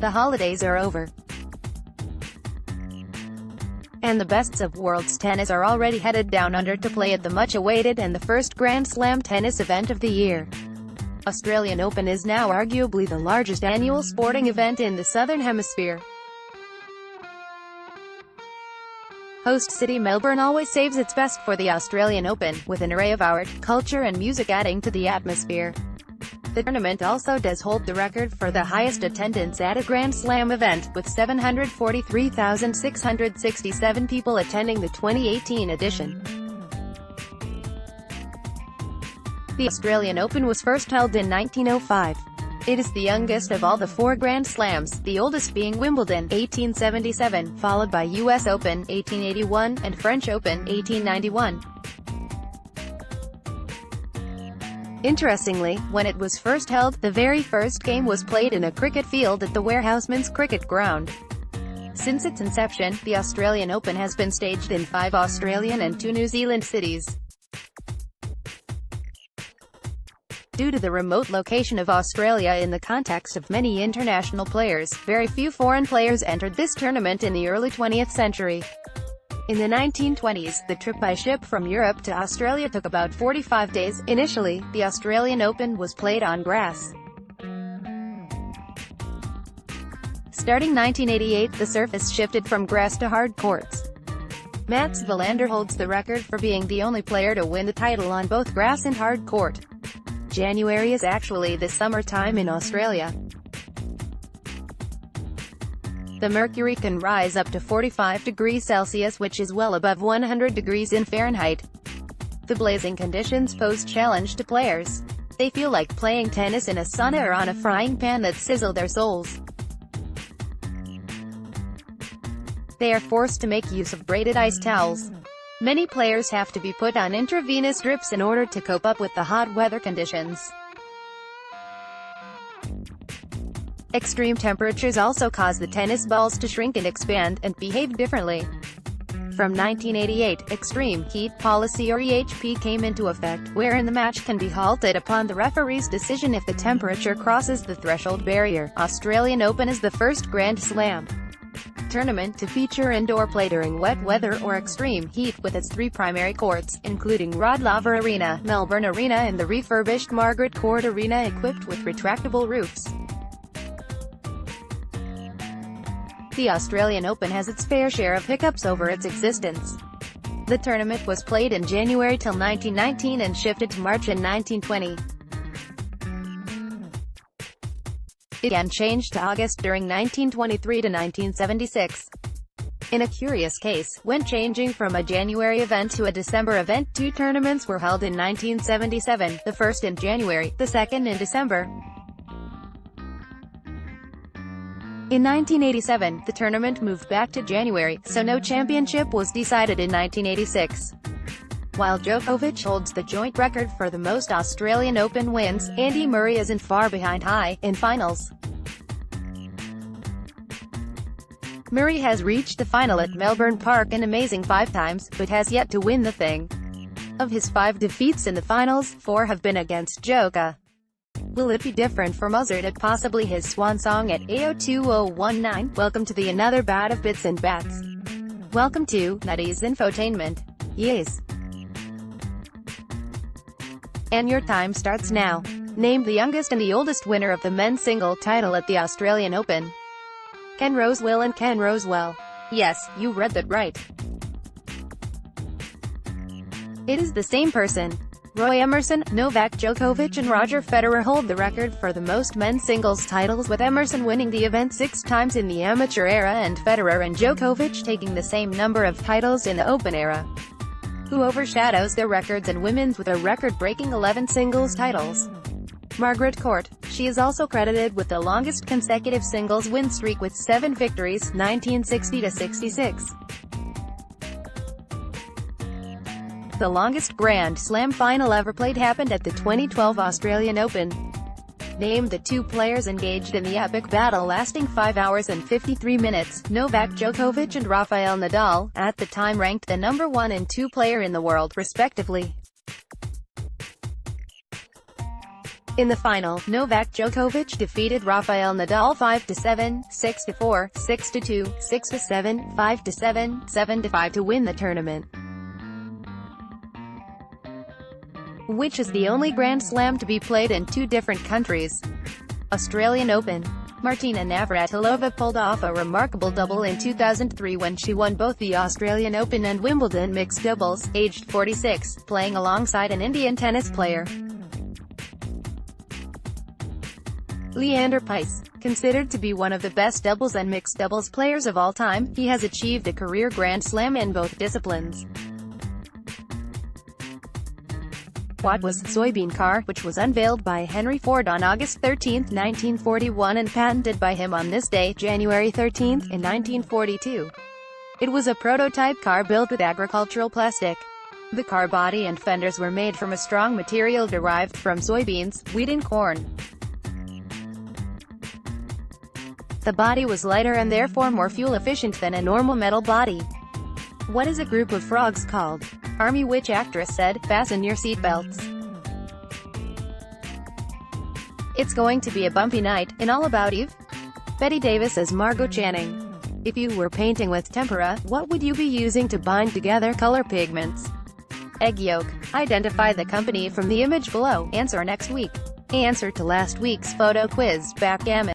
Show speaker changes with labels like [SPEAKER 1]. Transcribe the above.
[SPEAKER 1] The holidays are over, and the bests of world's tennis are already headed down under to play at the much-awaited and the first Grand Slam tennis event of the year. Australian Open is now arguably the largest annual sporting event in the Southern Hemisphere. Host city Melbourne always saves its best for the Australian Open, with an array of art, culture and music adding to the atmosphere. The tournament also does hold the record for the highest attendance at a Grand Slam event, with 743,667 people attending the 2018 edition. The Australian Open was first held in 1905. It is the youngest of all the four Grand Slams, the oldest being Wimbledon, 1877, followed by US Open, 1881, and French Open, 1891. Interestingly, when it was first held, the very first game was played in a cricket field at the Warehouseman's Cricket Ground. Since its inception, the Australian Open has been staged in 5 Australian and 2 New Zealand cities. Due to the remote location of Australia in the context of many international players, very few foreign players entered this tournament in the early 20th century. In the 1920s, the trip by ship from Europe to Australia took about 45 days. Initially, the Australian Open was played on grass. Starting 1988, the surface shifted from grass to hard courts. Mats Wilander holds the record for being the only player to win the title on both grass and hard court. January is actually the summertime in Australia. The mercury can rise up to 45 degrees Celsius, which is well above 100 degrees in Fahrenheit. The blazing conditions pose challenge to players. They feel like playing tennis in a sauna or on a frying pan that sizzle their souls. They are forced to make use of braided ice towels. Many players have to be put on intravenous drips in order to cope up with the hot weather conditions. Extreme temperatures also cause the tennis balls to shrink and expand, and behave differently. From 1988, Extreme Heat Policy or EHP came into effect, wherein the match can be halted upon the referee's decision if the temperature crosses the threshold barrier. Australian Open is the first Grand Slam tournament to feature indoor play during wet weather or extreme heat, with its 3 primary courts, including Rod Laver Arena, Melbourne Arena and the refurbished Margaret Court Arena equipped with retractable roofs. The Australian Open has its fair share of hiccups over its existence. The tournament was played in January till 1919 and shifted to March in 1920. It again changed to August during 1923 to 1976. In a curious case, when changing from a January event to a December event, 2 tournaments were held in 1977, the first in January, the second in December. In 1987, the tournament moved back to January, so no championship was decided in 1986. While Djokovic holds the joint record for the most Australian Open wins, Andy Murray isn't far behind in finals. Murray has reached the final at Melbourne Park an amazing 5 times, but has yet to win the thing. Of his 5 defeats in the finals, 4 have been against Djokovic. Will it be different for Muzzard at possibly his swan song at AO2019? Welcome to the another bat of bits and bats. Welcome to Nutty's Infotainment. Yes. And your time starts now. Name the youngest and the oldest winner of the men's single title at the Australian Open. Ken Rosewell and Ken Rosewell. Yes, you read that right. It is the same person. Roy Emerson, Novak Djokovic and Roger Federer hold the record for the most men's singles titles, with Emerson winning the event 6 times in the amateur era and Federer and Djokovic taking the same number of titles in the Open era. Who overshadows their records in women's with a record-breaking 11 singles titles? Margaret Court. She is also credited with the longest consecutive singles win streak with 7 victories, 1960-66. The longest Grand Slam final ever played happened at the 2012 Australian Open. Name the 2 players engaged in the epic battle lasting 5 hours and 53 minutes. Novak Djokovic and Rafael Nadal, at the time ranked the number 1 and 2 player in the world, respectively. In the final, Novak Djokovic defeated Rafael Nadal 5-7, 6-4, 6-2, 6-7, 5-7, 7-5 to win the tournament, which is the only Grand Slam to be played in two different countries. Australian Open. Martina Navratilova pulled off a remarkable double in 2003 when she won both the Australian Open and Wimbledon mixed doubles, aged 46, playing alongside an Indian tennis player. Leander Paes. Considered to be one of the best doubles and mixed doubles players of all time, he has achieved a career Grand Slam in both disciplines. What was soybean car, which was unveiled by Henry Ford on August 13, 1941 and patented by him on this day, January 13, in 1942. It was a prototype car built with agricultural plastic. The car body and fenders were made from a strong material derived from soybeans, wheat and corn. The body was lighter and therefore more fuel efficient than a normal metal body. What is a group of frogs called? Army Witch actress said, "Fasten your seatbelts. It's going to be a bumpy night." In All About Eve, Bette Davis as Margot Channing. If you were painting with tempera, what would you be using to bind together color pigments? Egg yolk. Identify the company from the image below. Answer next week. Answer to last week's photo quiz. Backgammon.